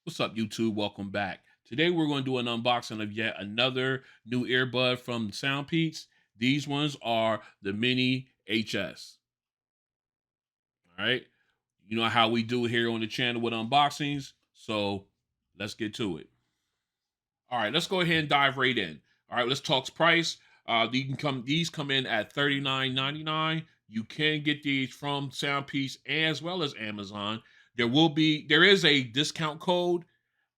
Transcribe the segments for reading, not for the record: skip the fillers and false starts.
What's up, YouTube? Welcome back. Today we're going to do an unboxing of yet another new earbud from Soundpeats. These ones are the Mini HS. All right. You know how we do here on the channel with unboxings. So let's get to it. All right, let's go ahead and dive right in. All right, let's talk price. These come in at $39.99. You can get these from Soundpeats as well as Amazon. There is a discount code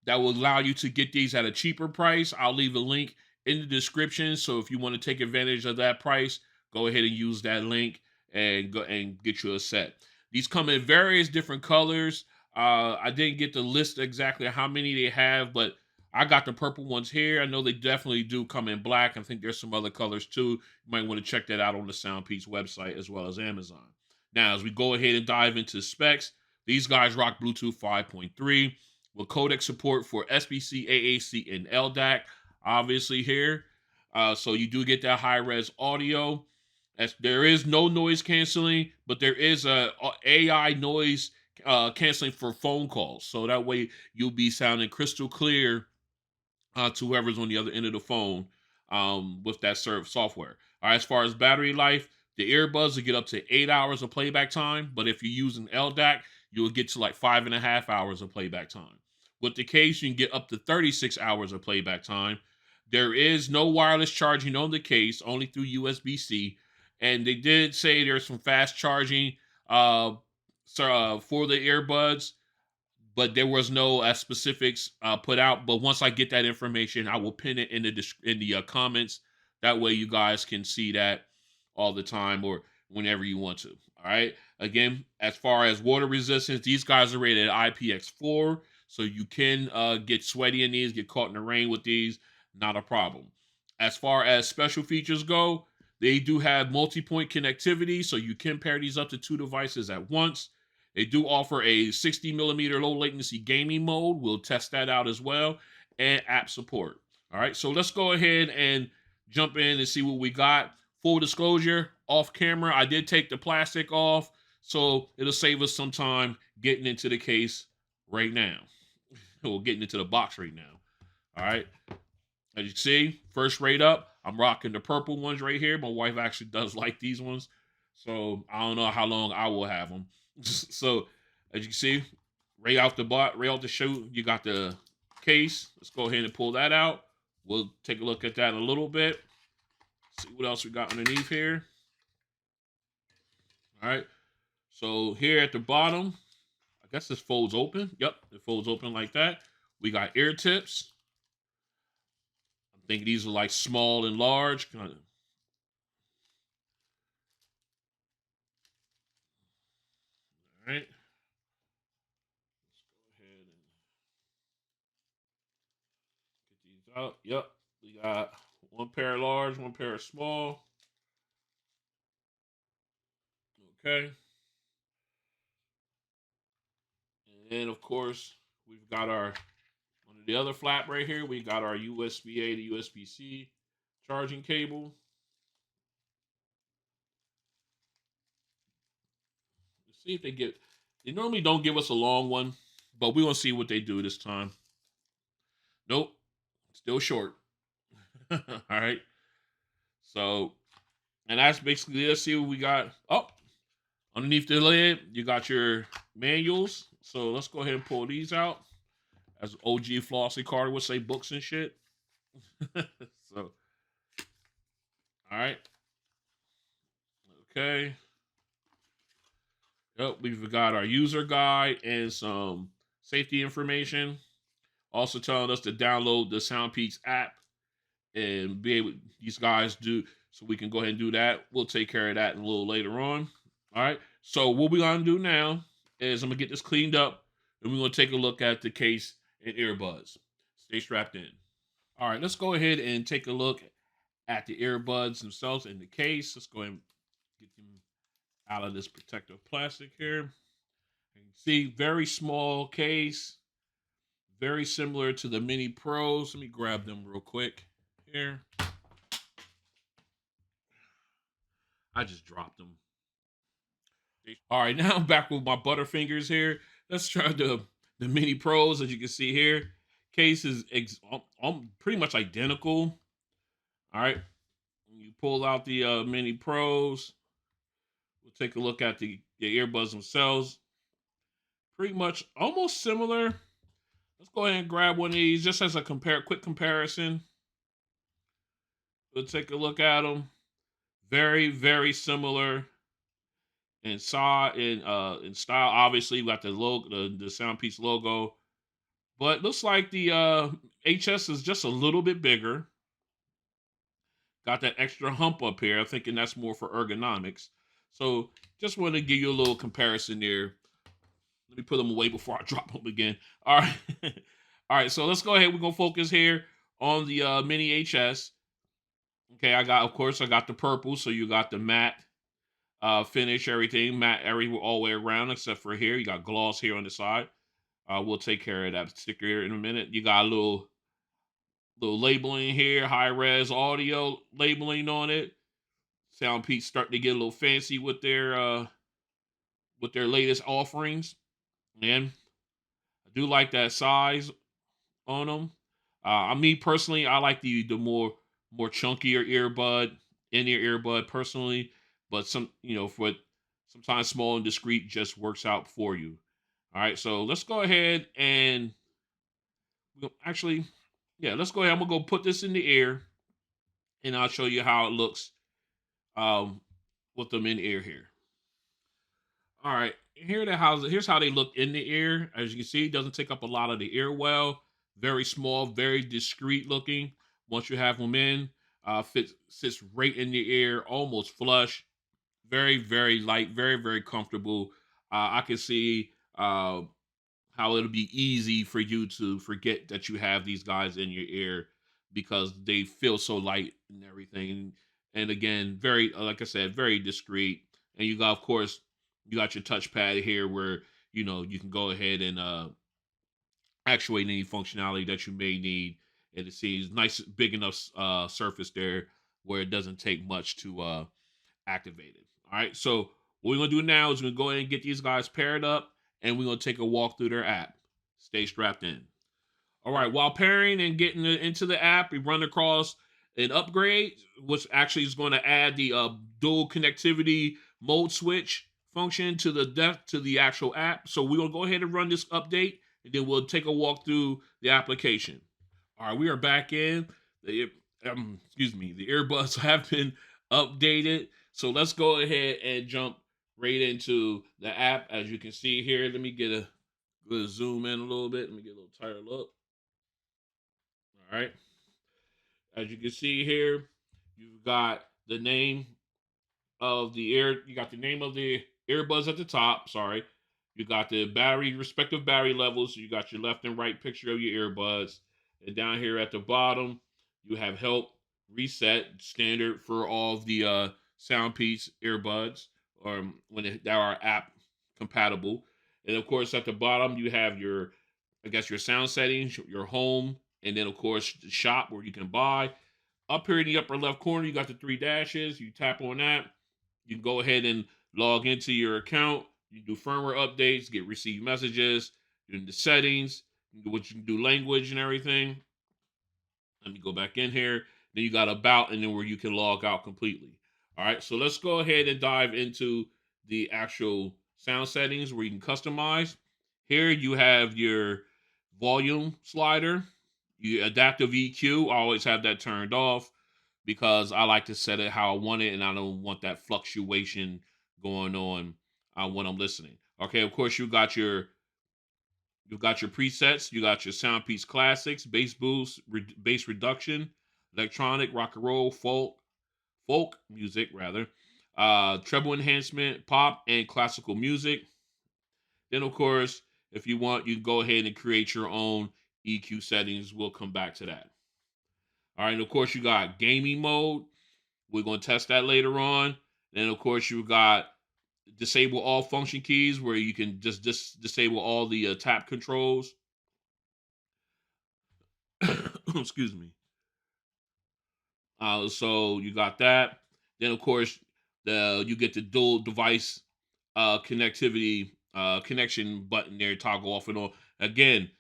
that will allow you to get these at a cheaper price. I'll leave a link in the description. So if you want to take advantage of that price, go ahead and use that link and go and get you a set. These come in various different colors. I didn't get the list exactly how many they have, but I got the purple ones here. I know they definitely do come in black. I think there's some other colors too. You might want to check that out on the Soundpeats website as well as Amazon. Now, as we go ahead and dive into specs, these guys rock Bluetooth 5.3 with codec support for SBC, AAC, and LDAC, obviously here. So you do get that high-res audio. There is no noise canceling, but there is a AI noise canceling for phone calls. So that way you'll be sounding crystal clear to whoever's on the other end of the phone with that software. All right, as far as battery life, the earbuds will get up to 8 hours of playback time, but if you're using LDAC, you'll get to like 5.5 hours of playback time. With the case, you can get up to 36 hours of playback time. There is no wireless charging on the case, only through USB-C. And they did say there's some fast charging for the earbuds, but there was no specifics put out. But once I get that information, I will pin it in the comments. That way, you guys can see that all the time or whenever you want to. All right. Again, as far as water resistance, these guys are rated at IPX4, so you can get sweaty in these, get caught in the rain with these, not a problem. As far as special features go, they do have multi-point connectivity, so you can pair these up to 2 devices at once. They do offer a 60mm low latency gaming mode. We'll test that out as well, and app support. All right, so let's go ahead and jump in and see what we got. Full disclosure, off camera, I did take the plastic off, so it'll save us some time getting into the case right now. We're getting into the box right now. All right, as you see, first rate up, I'm rocking the purple ones right here. My wife actually does like these ones, so I don't know how long I will have them. So as you can see, right out the chute, you got the case. Let's go ahead and pull that out. We'll take a look at that in a little bit. See what else we got underneath here. All right. So here at the bottom, I guess this folds open. Yep, it folds open like that. We got ear tips. I'm thinking these are like small and large. Kind of. All right. Let's go ahead and get these out. Yep. We got one pair large, one pair small. Okay. And then, of course, we've got our, on the other flap right here, we got our USB-A to USB-C charging cable. Let's see if they normally don't give us a long one, but we want to see what they do this time. Nope, still short. All right. So, and that's basically, let's see what we got. Oh, underneath the lid, you got your manuals. So let's go ahead and pull these out. As OG Flossie Carter would say, books and shit. So, all right. Okay. Yep, we've got our user guide and some safety information. Also telling us to download the Soundpeats app and be able, these guys do, so we can go ahead and do that. We'll take care of that a little later on. All right. So what we're going to do now is I'm going to get this cleaned up and we're going to take a look at the case and earbuds. Stay strapped in. All right, let's go ahead and take a look at the earbuds themselves in the case. Let's go ahead and get them out of this protective plastic here. You can see very small case, very similar to the Mini Pros. Let me grab them real quick here. I just dropped them. All right, now I'm back with my Butterfingers here. Let's try to the Mini Pros, as you can see here. Case is pretty much identical. All right. You pull out the Mini Pros. We'll take a look at the earbuds themselves. Pretty much almost similar. Let's go ahead and grab one of these just as a quick comparison. We'll take a look at them. Very, very similar in size, in style. Obviously, we got the logo, the Soundpeats logo, but looks like the HS is just a little bit bigger. Got that extra hump up here. I'm thinking that's more for ergonomics. So just want to give you a little comparison there. Let me put them away before I drop them again. All right. All right, so let's go ahead. We're going to focus here on the Mini HS. Okay, of course, I got the purple. So you got the matte finish, everything. Matte all the way around, except for here. You got gloss here on the side. We'll take care of that sticker here in a minute. You got a little labeling here, high res audio labeling on it. Soundpeats starting to get a little fancy with their latest offerings. And I do like that size on them. Me personally, I like the more chunkier earbud, in-ear earbud personally, but for sometimes small and discreet just works out for you. All right, so let's go ahead and actually, yeah, let's go ahead. I'm gonna go put this in the ear, and I'll show you how it looks with them in ear here. All right, here's how they look in the ear. As you can see, it doesn't take up a lot of the ear well. Very small, very discreet looking. Once you have them in, sits right in the ear, almost flush. Very, very light, very, very comfortable. I can see how it'll be easy for you to forget that you have these guys in your ear because they feel so light and everything. And again, very, like I said, very discreet. And you got, of course, you got your touchpad here where, you can go ahead and actuate any functionality that you may need. And it seems nice, big enough surface there where it doesn't take much to activate it. All right. So what we're going to do now is we're going to go ahead and get these guys paired up and we're going to take a walk through their app. Stay strapped in. All right. While pairing and getting into the app, we run across an upgrade, which actually is going to add the dual connectivity mode switch function to the actual app. So we're going to go ahead and run this update, and then we'll take a walk through the application. All right, we are back in. The earbuds have been updated. So let's go ahead and jump right into the app. As you can see here, let me get a good zoom in a little bit. Let me get a little tighter look. All right. As you can see here, you've got the name of the you got the name of the earbuds at the top. Sorry. You got the respective battery levels. So you got your left and right picture of your earbuds. And down here at the bottom, you have help reset standard for all of the Soundpeats earbuds, or when they are app compatible. And of course, at the bottom, you have your sound settings, your home, and then of course the shop where you can buy. Up here in the upper left corner, you got the three dashes. You tap on that. You can go ahead and log into your account. You can do firmware updates, get received messages, in the settings, what you can do language and everything. Let me go back in here. Then you got about, and then where you can log out completely. All right, so let's go ahead and dive into the actual sound settings where you can customize. Here you have your volume slider, your adaptive EQ. I always have that turned off because I like to set it how I want it, and I don't want that fluctuation going on when I'm listening. Okay, of course you've got your presets. You got your Soundpeats classics, bass boost, bass reduction, electronic, rock and roll, folk music rather, treble enhancement, pop, and classical music. Then of course, if you want, you can go ahead and create your own EQ settings. We'll come back to that. All right, and of course you got gaming mode. We're going to test that later on. Then of course you got disable all function keys where you can just disable all the tap controls. Excuse me. So you got that. Then of course you get the dual device connectivity connection button there, toggle off and on. Again,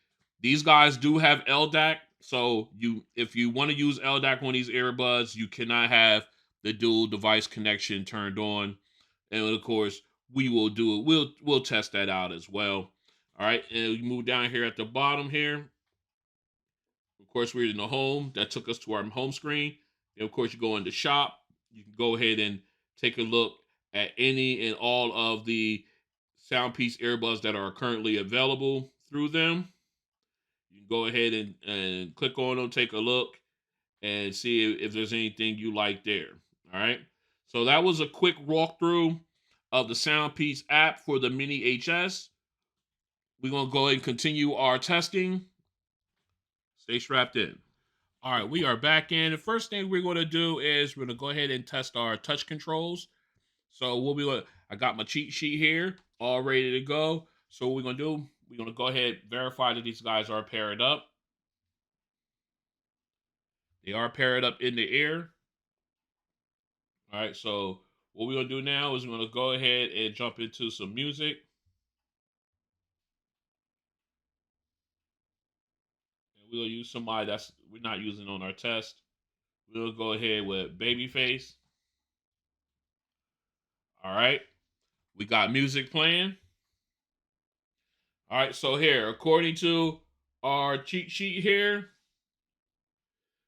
these guys do have LDAC, so if you want to use LDAC on these earbuds, you cannot have the dual device connection turned on. And of course, we will do it. We'll test that out as well. All right, and we move down here at the bottom here. Of course, we're in the home. That took us to our home screen. And of course, you go into shop. You can go ahead and take a look at any and all of the Soundpeats earbuds that are currently available through them. You can go ahead and click on them, take a look, and see if there's anything you like there. All right. So that was a quick walkthrough of the Soundpeats app for the Mini HS. We're going to go ahead and continue our testing. Stay strapped in. All right, we are back in. The first thing we're going to do is we're going to go ahead and test our touch controls. So I got my cheat sheet here, all ready to go. So what we're going to do, we're going to go ahead and verify that these guys are paired up. They are paired up in the ear. All right, so what we're going to do now is we're going to go ahead and jump into some music. And we'll use somebody that's we're not using on our test. We'll go ahead with Babyface. All right, we got music playing. All right, so here, according to our cheat sheet here,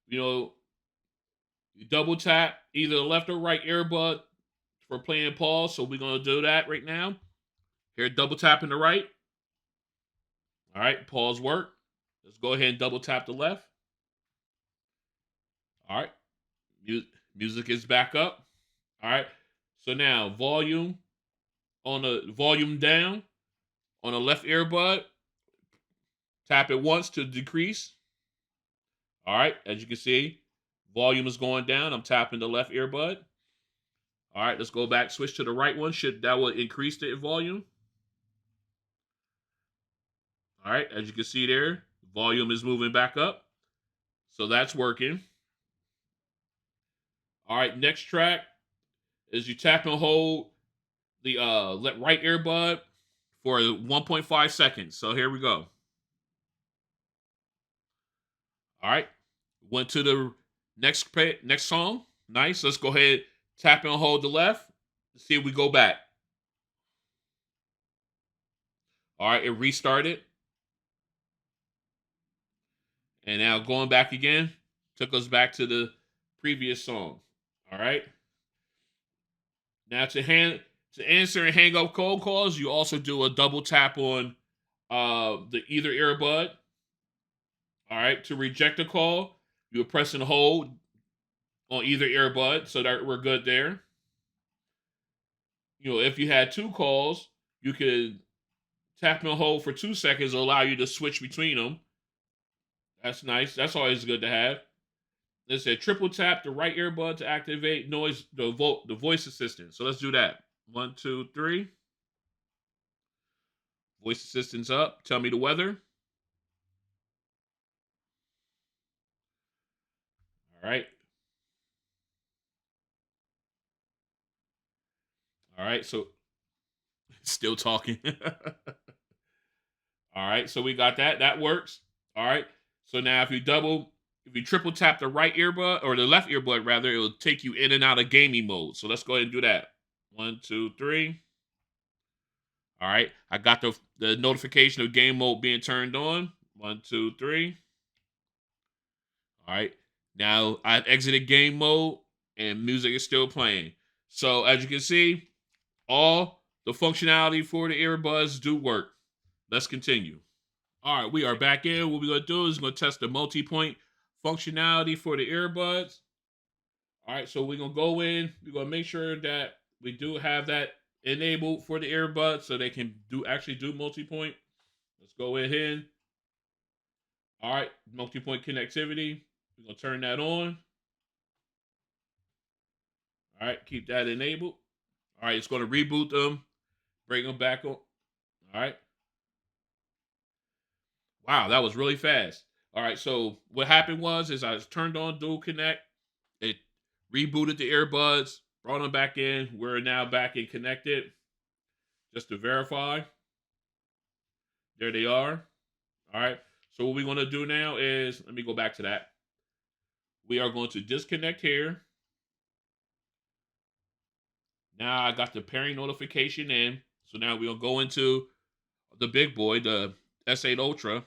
you double tap either the left or right earbud for playing pause. So we're going to do that right now. Here, double tapping the right. All right, pause work. Let's go ahead and double tap the left. All right, music is back up. All right, so now volume down on the left earbud. Tap it once to decrease. All right, as you can see, volume is going down. I'm tapping the left earbud. All right, let's go back, switch to the right one. That will increase the volume. All right, as you can see there, volume is moving back up. So that's working. All right, next track is you tap and hold the right earbud for 1.5 seconds. So here we go. All right, went to the next song. Nice. Let's go ahead, tap and hold the left. See if we go back. All right, it restarted. And now going back again, took us back to the previous song. All right. Now to answer and hang up cold calls, you also do a double tap on the either earbud. All right. To reject a call, you press and hold on either earbud, so that we're good there. If you had two calls, you could tap and hold for 2 seconds to allow you to switch between them. That's nice. That's always good to have. It said triple tap the right earbud to activate the voice assistant. So let's do that. 1, 2, 3. Voice assistant's up. Tell me the weather. All right. All right. So still talking. All right. So we got that. That works. All right. So now if you triple tap the right earbud, or the left earbud rather, it will take you in and out of gaming mode. So let's go ahead and do that. 1, 2, 3. All right. I got the notification of game mode being turned on. 1, 2, 3. All right. Now I've exited game mode and music is still playing. So as you can see, all the functionality for the earbuds do work. Let's continue. All right, we are back in. What we're going to do is going to test the multi-point functionality for the earbuds. All right, so we're going to go in. We're going to make sure that we do have that enabled for the earbuds so they can actually do multi-point. Let's go ahead. All right, multi-point connectivity. We're going to turn that on. All right, keep that enabled. All right, it's going to reboot them, bring them back on. All right. Wow, that was really fast. All right, so what happened was I turned on Dual Connect. It rebooted the earbuds, brought them back in. We're now back and connected. Just to verify. There they are. All right. So what we're going to do now is, let me go back to that. We are going to disconnect here. Now I got the pairing notification in. So now we're going to go into the big boy, the S8 Ultra,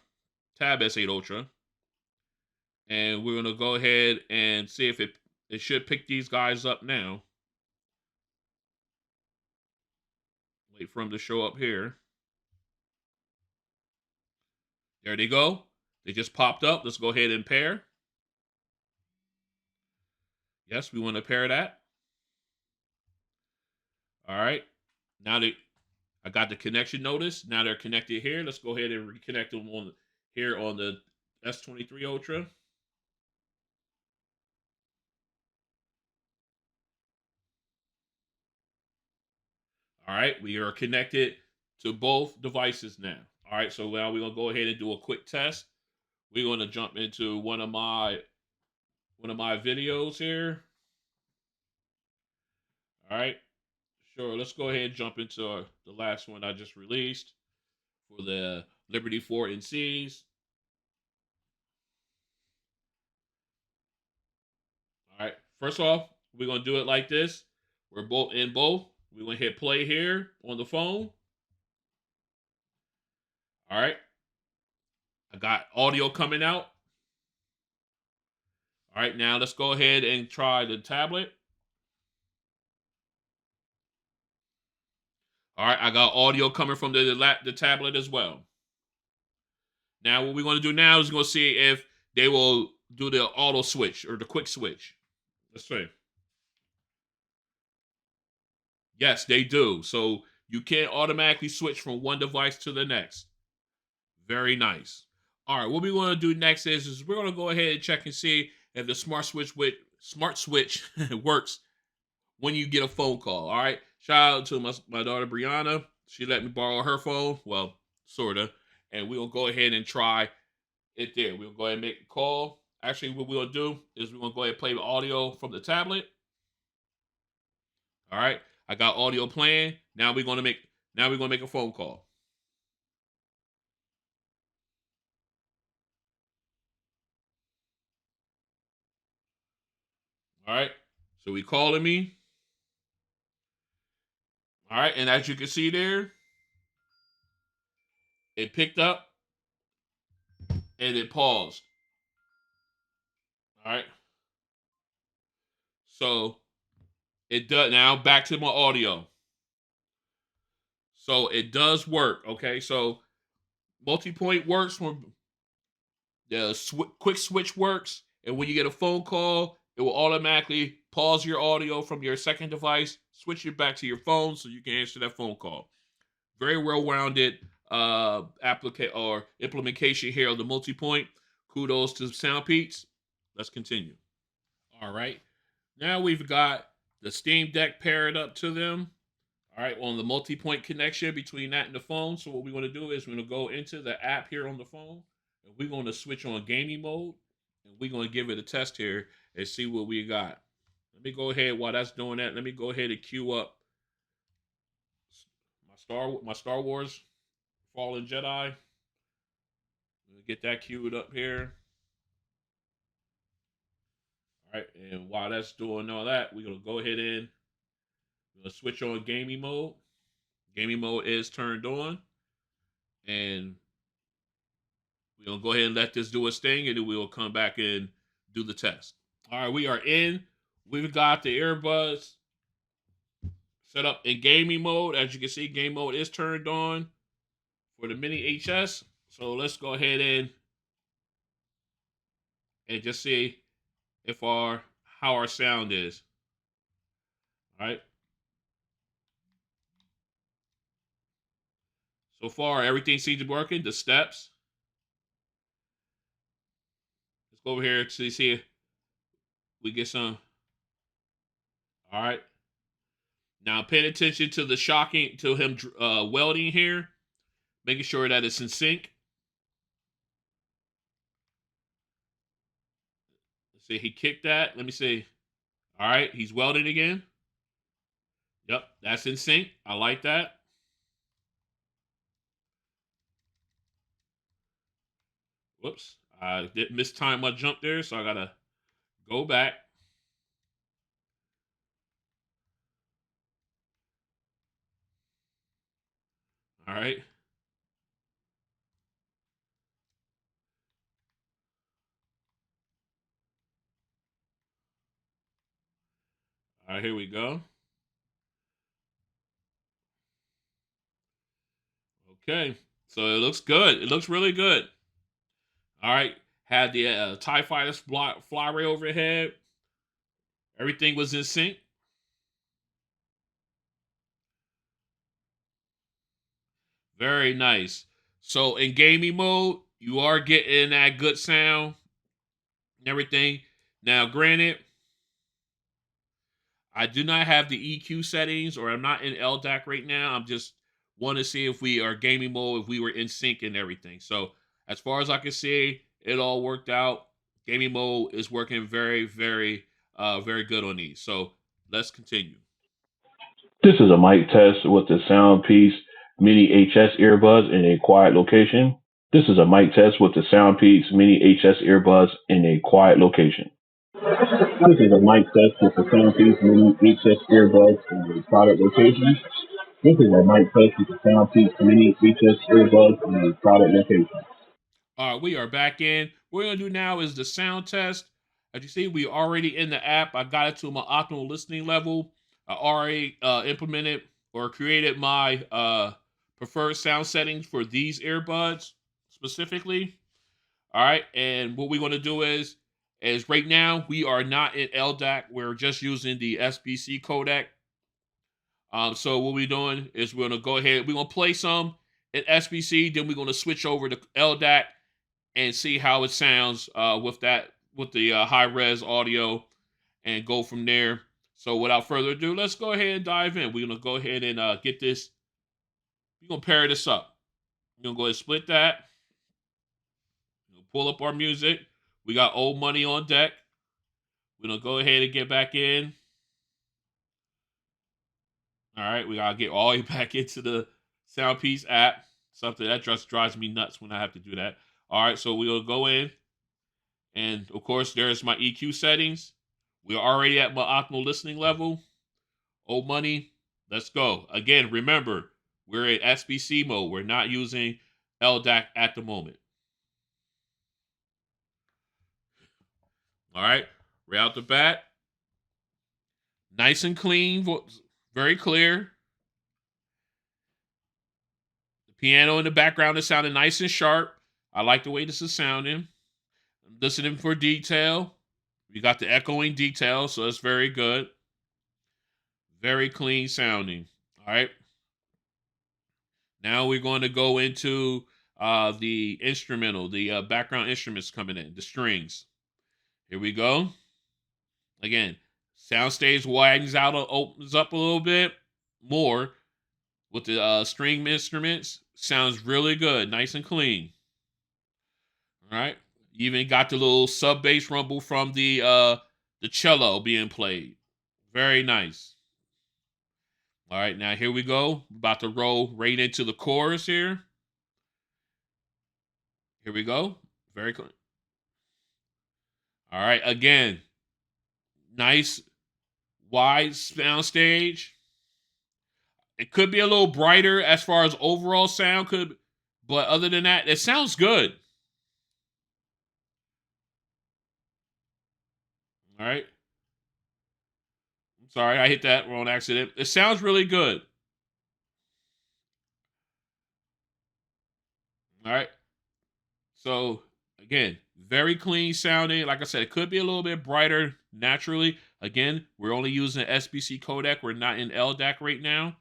Tab S8 Ultra. And we're going to go ahead and see if it should pick these guys up now. Wait for them to show up here. There they go. They just popped up. Let's go ahead and pair. Yes, we want to pair that. All right. Now I got the connection notice. Now they're connected here. Let's go ahead and reconnect them on here on the S23 Ultra. All right, we are connected to both devices now. All right, so now we're gonna go ahead and do a quick test. We're gonna jump into one of my videos here. All right, sure. Let's go ahead and jump into the last one I just released for the Liberty 4 NCs. All right, first off, we're gonna do it like this. We're both in both. We're gonna hit play here on the phone. All right, I got audio coming out. All right, now let's go ahead and try the tablet. All right, I got audio coming from the tablet as well. Now, what we're going to do now is going to see if they will do the auto switch or the quick switch. Let's see. Yes, they do. So you can't automatically switch from one device to the next. Very nice. All right, what we want to do next is we're going to go ahead and check and see if the smart switch works when you get a phone call. All right. Shout out to my daughter Brianna. She let me borrow her phone. Well, sorta. And we'll go ahead and try it there. We'll go ahead and make a call. Actually, what we'll do is we're gonna go ahead and play the audio from the tablet. All right. I got audio playing. Now we're gonna make a phone call. All right. So we calling me. All right, and as you can see there, it picked up and it paused. All right. So it does now back to my audio. So it does work. Okay. So Multipoint works when the quick switch works. And when you get a phone call, it will automatically pause your audio from your second device, switch it back to your phone so you can answer that phone call. Very well-rounded implementation here of the Multipoint. Kudos to Soundpeats. Let's continue. All right. Now we've got the Steam Deck paired up to them. All right, on the Multipoint connection between that and the phone. So what we're going to do is we're going to go into the app here on the phone, and we're going to switch on gaming mode, and we're going to give it a test here and see what we got. Let me go ahead while that's doing that. Let me go ahead and queue up my Star Wars Fallen Jedi. Get that queued up here. All right, and while that's doing all that, we're going to go ahead and we're going to switch on gaming mode. Gaming mode is turned on. And we're going to go ahead and let this do its thing, and then we'll come back and do the test. All right, we are in. We've got the earbuds set up in gaming mode. As you can see, game mode is turned on for the Mini HS. So let's go ahead and just see if how our sound is. All right. So far, everything seems to be working. The steps. Let's go over here to see if we get some. All right. Now, paying attention to him welding here, making sure that it's in sync. Let's see, he kicked that. Let me see. All right, he's welding again. Yep, that's in sync. I like that. Whoops. I did mistime my jump there, so I gotta go back. All right. All right, here we go. Okay. So it looks good. It looks really good. All right. Had the TIE Fighter fly right overhead. Everything was in sync. Very nice. So in gaming mode, you are getting that good sound and everything. Now, granted, I do not have the EQ settings, or I'm not in LDAC right now. I'm just want to see if we are gaming mode, if we were in sync and everything. So as far as I can see, it all worked out. Gaming mode is working very good on these. So let's continue. This is a mic test with the Soundpeats Mini HS earbuds in a quiet location. This is a mic test with the Soundpeats Mini HS earbuds in a quiet location. This is a mic test with the Soundpeats Mini HS earbuds in a private location. This is a mic test with the Soundpeats Mini HS earbuds in a private location. All right, we are back in. What we're gonna do now is the sound test. As you see, we already in the app. I got it to my optimal listening level. I already implemented or created my preferred sound settings for these earbuds specifically. All right, and what we're gonna do is right now we are not in LDAC. We're just using the SBC codec. So what we're doing is we're gonna go ahead. We're gonna play some in SBC, then we're gonna switch over to LDAC and see how it sounds with the high res audio and go from there. So without further ado, let's go ahead and dive in. We're gonna go ahead and get this. We're gonna pair this up. We're gonna go ahead and split that. Pull up our music. We got Old Money on deck. We're gonna go ahead and get back in. All right, we gotta get all the way back into the Soundpiece app. Something that just drives me nuts when I have to do that. All right, so we'll go in. And of course, there's my EQ settings. We're already at my optimal listening level. Old money, let's go. Again, remember, we're in SBC mode. We're not using LDAC at the moment. All right, right out the bat. Nice and clean, very clear. The piano in the background is sounding nice and sharp. I like the way this is sounding. I'm listening for detail. We got the echoing detail, so that's very good. Very clean sounding. All right. Now we're going to go into the instrumental, the background instruments coming in, the strings. Here we go. Again, soundstage widens out, opens up a little bit more with the string instruments. Sounds really good, nice and clean. All right. Even got the little sub bass rumble from the cello being played. Very nice. All right, now here we go. About to roll right into the chorus here. Here we go. Very cool. All right, again, nice wide sound stage. It could be a little brighter as far as overall sound could, but other than that, it sounds good. All right. I'm sorry, I hit that on accident. It sounds really good. All right. So again, very clean sounding. Like I said, it could be a little bit brighter naturally. Again, we're only using an SBC codec. We're not in LDAC right now.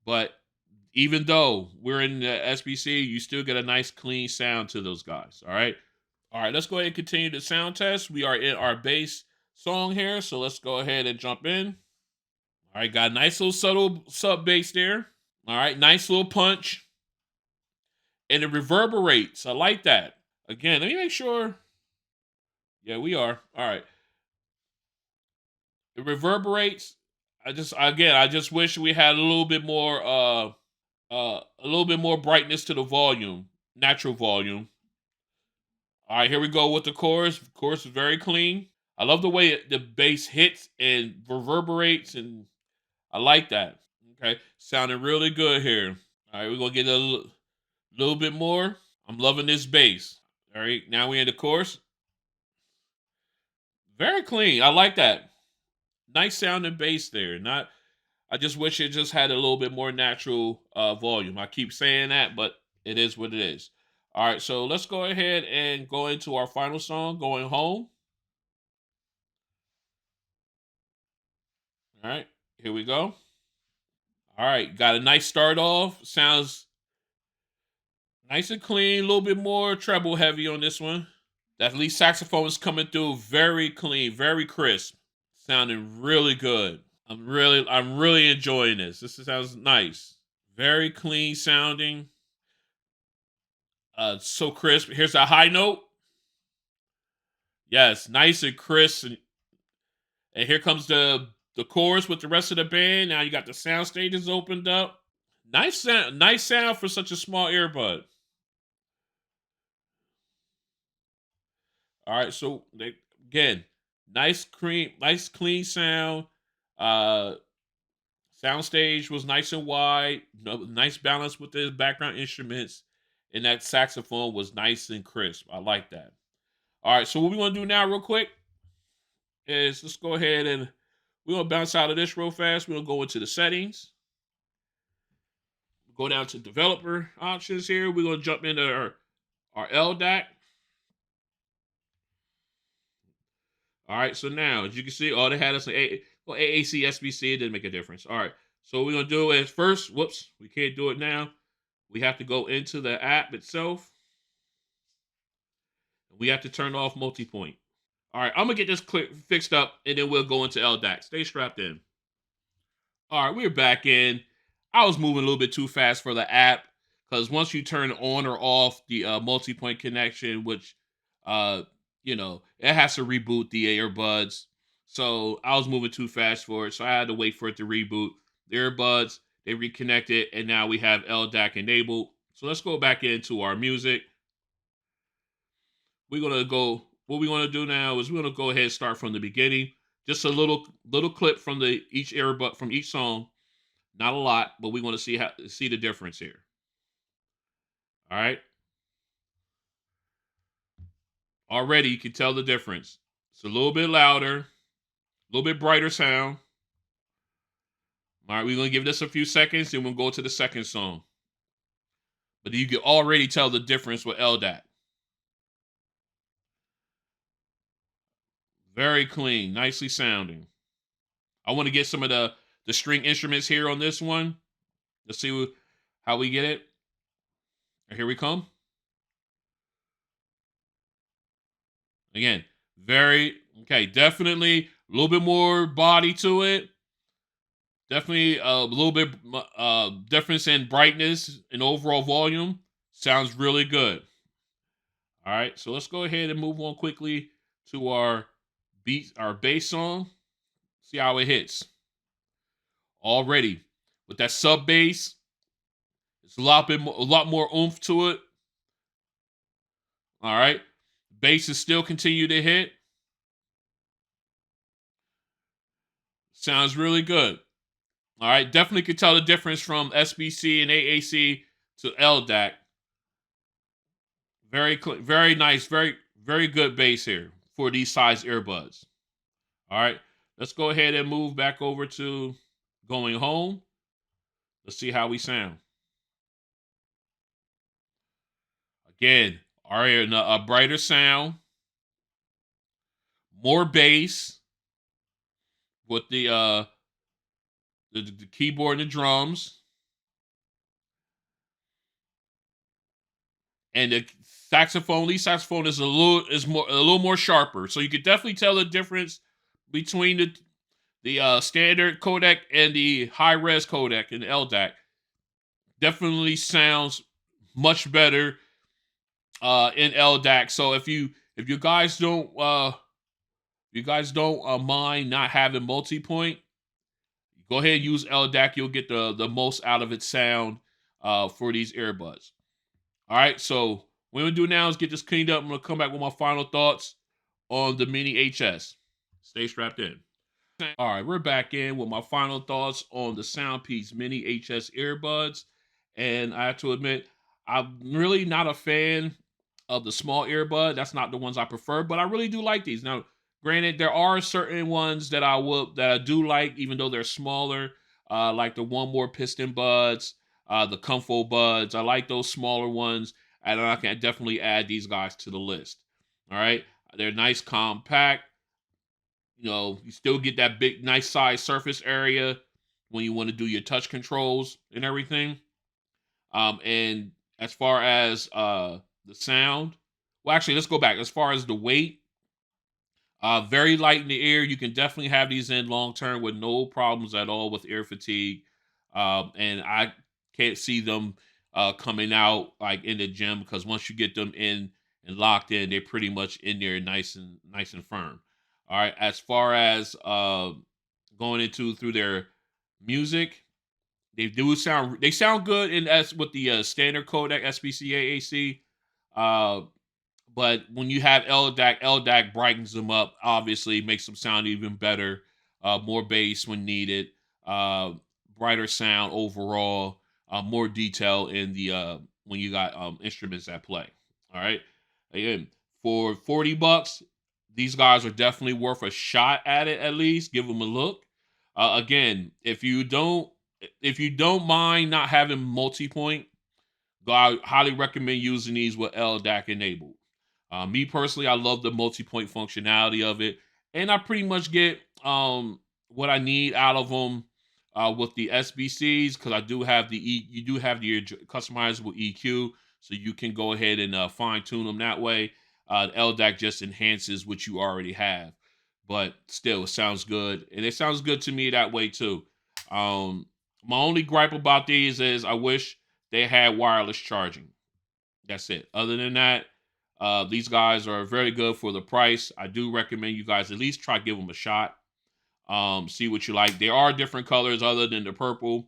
But even though we're in the SBC, you still get a nice clean sound to those guys. All right. All right, let's go ahead and continue the sound test. We are in our bass song here. So let's go ahead and jump in. All right, got a nice little subtle sub bass there. All right, nice little punch. And it reverberates. I like that. Again, let me make sure. Yeah, we are. All right. It reverberates. I just wish we had a little bit more a little bit more brightness to the volume, natural volume. All right, here we go with the chorus. The chorus is very clean. I love the way the bass hits and reverberates, and I like that. Okay, sounding really good here. All right, we're gonna get a little bit more. I'm loving this bass. All right, now we're in the chorus. Very clean. I like that. Nice sounding bass there. Not. I just wish it just had a little bit more natural volume. I keep saying that, but it is what it is. All right, so let's go ahead and go into our final song, Going Home. All right, here we go. All right, got a nice start off. Sounds nice and clean. A little bit more treble heavy on this one. That lead saxophone is coming through very clean, very crisp. Sounding really good. I'm really enjoying this. This sounds nice. Very clean sounding. So crisp. Here's a high note. Yes, nice and crisp. And here comes the chorus with the rest of the band. Now you got the sound stages opened up. Nice sound for such a small earbud. All right, so again, nice clean sound. Uh Soundstage was nice and wide, nice balance with the background instruments, and that saxophone was nice and crisp. I like that. All right, so what we want to do now, real quick, is let's go ahead and we're gonna bounce out of this real fast. We're gonna go into the settings, go down to developer options here. We're gonna jump into our LDAC. All right, so now as you can see, all they had us an AAC SBC. It didn't make a difference. All right, so what we're gonna do is first, whoops, we can't do it now. We have to go into the app itself. We have to turn off Multipoint. All right, I'm gonna get this fixed up, and then we'll go into LDAC. Stay strapped in. All right, we're back in. I was moving a little bit too fast for the app because once you turn on or off the multi-point connection, which it has to reboot the earbuds. So I was moving too fast for it, so I had to wait for it to reboot. The earbuds, they reconnected, and now we have LDAC enabled. So let's go back into our music. What we're gonna do now is we're gonna go ahead and start from the beginning. Just a little clip from each earbud from each song. Not a lot, but we want to see the difference here. All right. Already you can tell the difference. It's a little bit louder, a little bit brighter sound. All right, we're gonna give this a few seconds, and we'll go to the second song. But you can already tell the difference with LDAC. Very clean, nicely sounding. I want to get some of the string instruments here on this one. Let's see how we get it. Here we come. Again, definitely a little bit more body to it. Definitely a little bit difference in brightness and overall volume. Sounds really good. All right, so let's go ahead and move on quickly to our bass song. See how it hits. Already with that sub bass, it's a lot more oomph to it. All right, bass is still continue to hit. Sounds really good. All right, definitely could tell the difference from SBC and AAC to LDAC. Very nice, very good bass here for these size earbuds. All right, let's go ahead and move back over to Going Home. Let's see how we sound. Again, a brighter sound, more bass with the keyboard and the drums, and the saxophone. Lead saxophone is a little more sharper, so you could definitely tell the difference between the standard codec and the high res codec and LDAC. Definitely sounds much better in LDAC. So if you guys don't mind not having multi-point, go ahead and use LDAC. You'll get the most out of its sound for these earbuds. All right, so What I'm gonna do now is get this cleaned up. I'm gonna come back with my final thoughts on the Mini HS. Stay strapped in. All right, we're back in with my final thoughts on the Soundpeats Mini HS earbuds. And I have to admit, I'm really not a fan of the small earbud. That's not the ones I prefer, but I really do like these. Now, granted, there are certain ones that I do like, even though they're smaller, like the One More Piston buds, the Comfo buds. I like those smaller ones, and I can definitely add these guys to the list. All right, they're nice, compact. You still get that big, nice size surface area when you want to do your touch controls and everything. And as far as the sound, well, actually, let's go back. As far as the weight, very light in the ear. You can definitely have these in long term with no problems at all with ear fatigue. And I can't see them coming out like in the gym, because once you get them in and locked in, they're pretty much in there nice and firm. All right. As far as going into through their music, they sound good in as with the standard codec SPCA AC. Uh, but when you have LDAC brightens them up, obviously makes them sound even better. More bass when needed, uh, brighter sound overall, more detail in the when you got instruments at play. All right, again, for $40, these guys are definitely worth a shot at it. At least give them a look. Again, if you don't mind not having multi-point, I highly recommend using these with LDAC enabled. Me personally, I love the multi-point functionality of it, and I pretty much get what I need out of them with the SBCs, because you do have the customizable EQ, so you can go ahead and fine tune them that way. LDAC just enhances what you already have, but still, it sounds good, and it sounds good to me that way too. My only gripe about these is I wish they had wireless charging. That's it. Other than that, these guys are very good for the price. I do recommend you guys at least try give them a shot. See what you like. There are different colors other than the purple.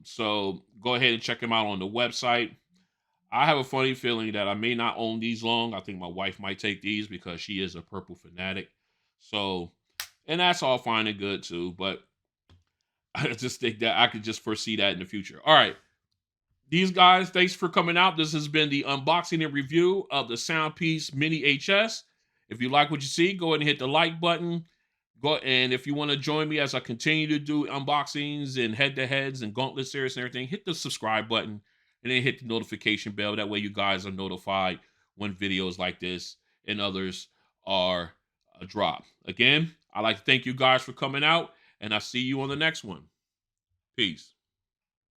So go ahead and check them out on the website. I have a funny feeling that I may not own these long. I think my wife might take these because she is a purple fanatic. So, and that's all fine and good too. But I just think that I could just foresee that in the future. All right. These guys, thanks for coming out. This has been the unboxing and review of the Soundpeats Mini HS. If you like what you see, go ahead and hit the like button. And if you want to join me as I continue to do unboxings and head-to-heads and gauntlet series and everything, hit the subscribe button and then hit the notification bell. That way you guys are notified when videos like this and others are dropped. Again, I'd like to thank you guys for coming out, and I'll see you on the next one. Peace.